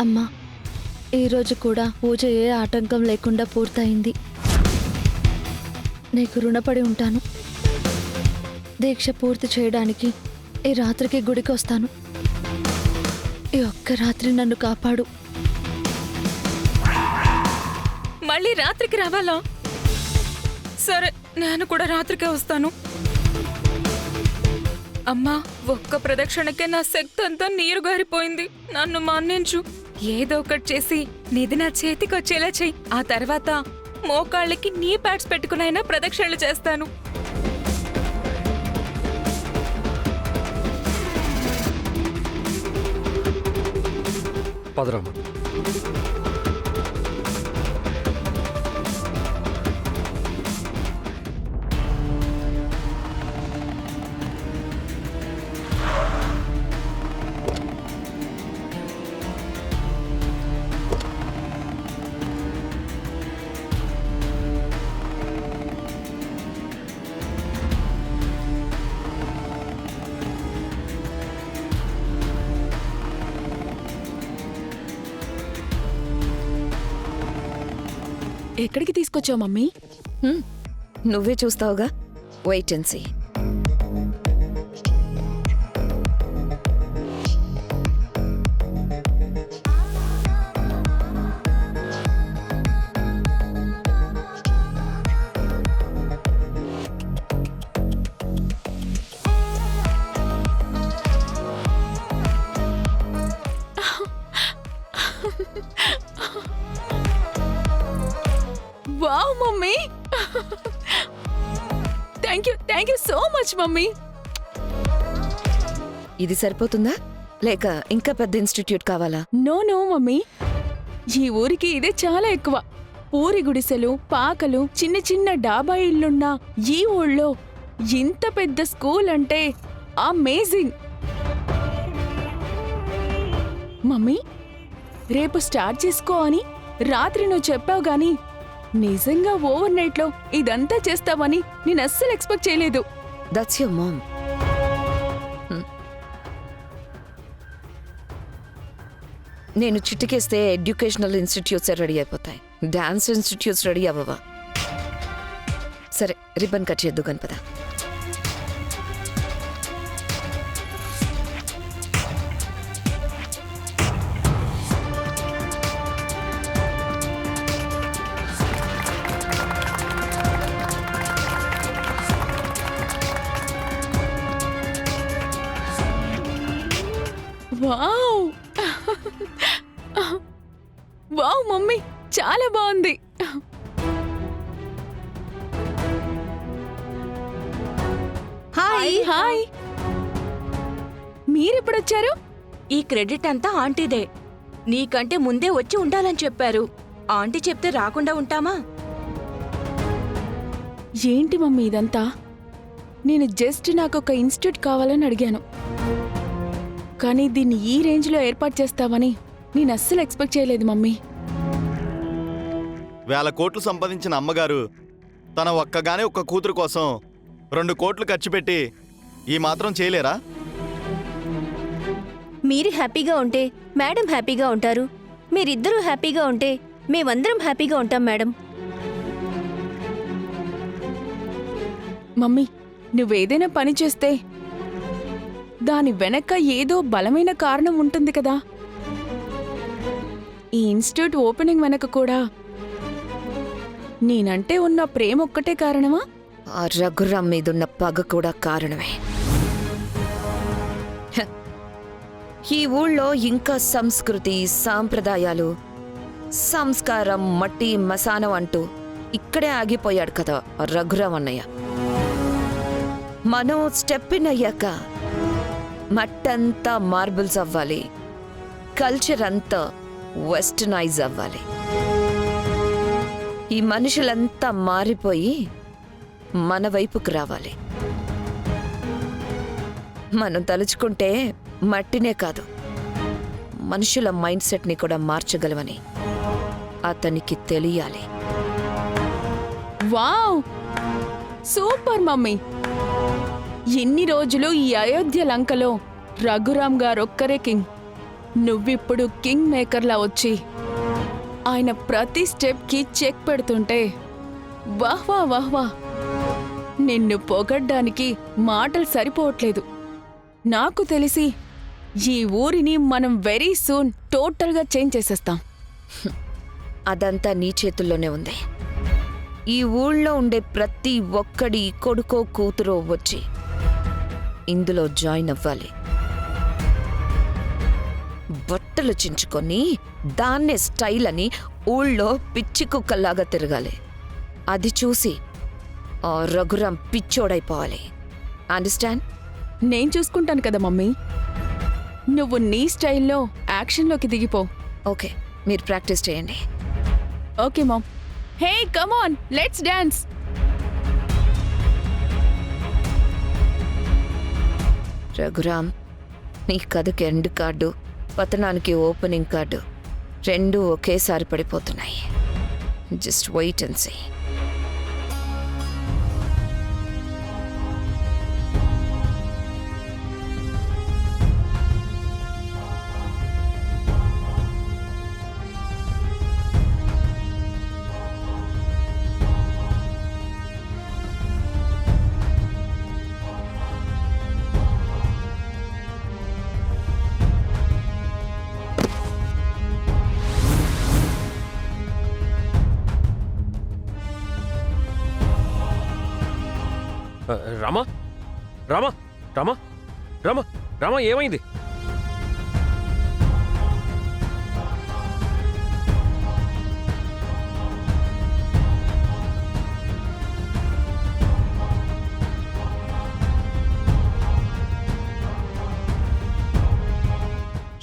అమ్మా, ఈరోజు కూడా పూజ ఏ ఆటంకం లేకుండా పూర్తయింది. నీకు రుణపడి ఉంటాను. దీక్ష పూర్తి చేయడానికి ఈ రాత్రికి గుడికి వస్తాను. ఈ ఒక్క రాత్రి నన్ను కాపాడు. మళ్ళీ రాత్రికి రావాలా? సరే, నేను కూడా రాత్రికే వస్తాను. అమ్మా, ఒక్క ప్రదక్షిణకే నా శక్తి అంతా నీరు గారిపోయింది. నన్ను మన్నించు. ఏదో ఒకటి చేసి నిధి నా చేతికి వచ్చేలా చెయ్యి. ఆ తర్వాత మోకాళ్ళకి నీ ప్యాడ్స్ పెట్టుకునైనా ప్రదక్షిణలు చేస్తాను. పదరామ. ఎక్కడికి తీసుకొచ్చావు మమ్మీ? నువ్వే చూస్తావుగా, wait and see. Wow mummy, thank you so much mummy. ఇది సరిపోతుందా లేక ఇంకా పెద్ద ఇన్స్టిట్యూట్ కావాలా? నో మమ్మీ, ఈ ఊరికి ఇదే చాలా ఎక్కువ. పూరి గుడిసెలు, పాకలు, చిన్న చిన్న డాబా ఇళ్లున్న ఈ ఊళ్ళో ఇంత పెద్ద స్కూల్ అంటే అమేజింగ్. మమ్మీ, రేపు స్టార్ట్ చేసుకో అని రాత్రి నువ్వు చెప్పావు గాని నిజంగా ఓవర్ నైట్ లో ఇదంతా చేస్తావని నేను అస్సలు ఎక్స్పెక్ట్ చేయలేదు. That's your mom. నేను చిటికేస్తే ఎడ్యుకేషనల్ ఇన్స్టిట్యూట్స్ రెడీ అయిపోతాయి. డాన్స్ ఇన్స్టిట్యూట్స్ రెడీ అవ్వవా? సరే, రిబ్బన్ కట్ చేద్దు గణపద. వావ్ వావ్ మమ్మీ, చాలా బాగుంది. హాయ్ హాయ్, మీరెప్పుడొచ్చారు? ఈ క్రెడిట్ అంతా ఆంటీదే. నీకంటే ముందే వచ్చి ఉండాలని చెప్పారు. ఆంటీ చెప్తే రాకుండా ఉంటామా? ఏంటి మమ్మీ ఇదంతా? నేను జస్ట్ నాకొక ఇన్స్టిట్యూట్ కావాలని అడిగాను, కానీ దీన్ని ఈ రేంజ్లో ఏర్పాటు చేస్తావని నేను అస్సలు ఎక్స్పెక్ట్ చేయలేదు మమ్మీ. 1000 కోట్లు సంపాదించిన అమ్మగారు తన ఒక్కగానే ఒక్క కూతురు కోసం 2 కోట్లు ఖర్చు పెట్టి ఈ మాత్రం చేయలేరా? మీరు హ్యాపీగా ఉంటే మేడం హ్యాపీగా ఉంటారు. మీరిద్దరూ హ్యాపీగా ఉంటే మేమందరం హ్యాపీగా ఉంటాం మేడం. మమ్మీ, నువ్వేదైనా పని చేస్తే దాని వెనక ఏదో బలమైన కారణం ఉంటుంది కదా. ఈ ఇన్స్టిట్యూట్ ఓపెనింగ్ వెనక కూడా నేనంటే ఉన్న ప్రేమ ఒక్కటే కారణమా? ఆ రఘురాం మీదున్న పగ కూడా కారణమే. ఈ ఊళ్ళో ఇంకా సంస్కృతి, సాంప్రదాయాలు, సంస్కారం, మట్టి మసానం అంటూ ఇక్కడే ఆగిపోయాడు కదా రఘురాం అన్నయ్య. మనం స్టెప్ ఇన్ అయ్యాక మట్టంతా మార్బుల్స్ అవ్వాలి, కల్చర్ అంతా వెస్టర్నైజ్ అవ్వాలి. ఈ మనుషులంతా మారిపోయి మన వైపుకు రావాలి. మనం తలుచుకుంటే మట్టినే కాదు, మనుషుల మైండ్ సెట్ని కూడా మార్చగలవని అతనికి తెలియాలి. Wow, super mummy. ఎన్ని రోజులు ఈ అయోధ్య లంకలో రఘురాం గారొక్కరే కింగ్, నువ్విప్పుడు కింగ్ మేకర్లా వచ్చి ఆయన ప్రతి స్టెప్కి చెక్ పెడుతుంటే వాహ్వా వాహ్వా, నిన్ను పొగడ్డానికి మాటలు సరిపోవట్లేదు. నాకు తెలిసి ఈ ఊరిని మనం వెరీ సూన్ టోటల్గా చేంజ్ చేసేస్తాం. అదంతా నీ చేతుల్లోనే ఉంది. ఈ ఊళ్ళో ఉండే ప్రతి ఒక్కడి కొడుకో కూతురో వచ్చి ఇందులో జాయిన్ అవ్వాలి. బట్టలు చించుకొని దాన్నే స్టైల్ అని ఊళ్ళో పిచ్చి కుక్కల్లాగా తిరగాలి. అది చూసి ఆ రఘురాం పిచ్చోడైపోవాలి. అండర్స్టాండ్? నేను చూసుకుంటాను కదా మమ్మీ. నువ్వు నీ స్టైల్లో యాక్షన్లోకి దిగిపో. ఓకే, మీరు ప్రాక్టీస్ చేయండి. Okay mom. Hey come on, let's dance. Raghuram, నీ కథకి ఎండ్ కార్డు, పతనానికి ఓపెనింగ్ కార్డు రెండూ ఒకేసారి పడిపోతున్నాయి. Just wait and see. Rama Rama Rama Rama Rama ఏమైంది?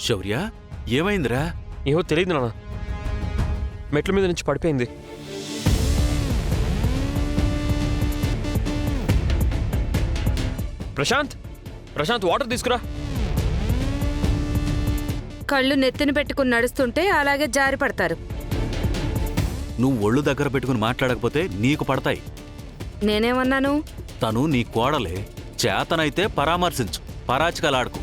శౌర్య, ఏమైందిరా? ఏమో తెలియదు నాన్న, మెట్ల మీద నుంచి పడిపోయింది. ప్రశాంత్, ప్రశాంత్ వాటర్ తీసుకురా. కళ్ళు నెత్తిన పెట్టుకుని నడుస్తుంటే అలాగే జారి పడతారు. నువ్వు ఒళ్ళు దగ్గర పెట్టుకుని మాట్లాడకపోతే నీకు పడతాయి. నేనేమన్నాను? తను నీ కోడలే. చేతనైతే పరామర్శించు, పరాచికలాడుకు.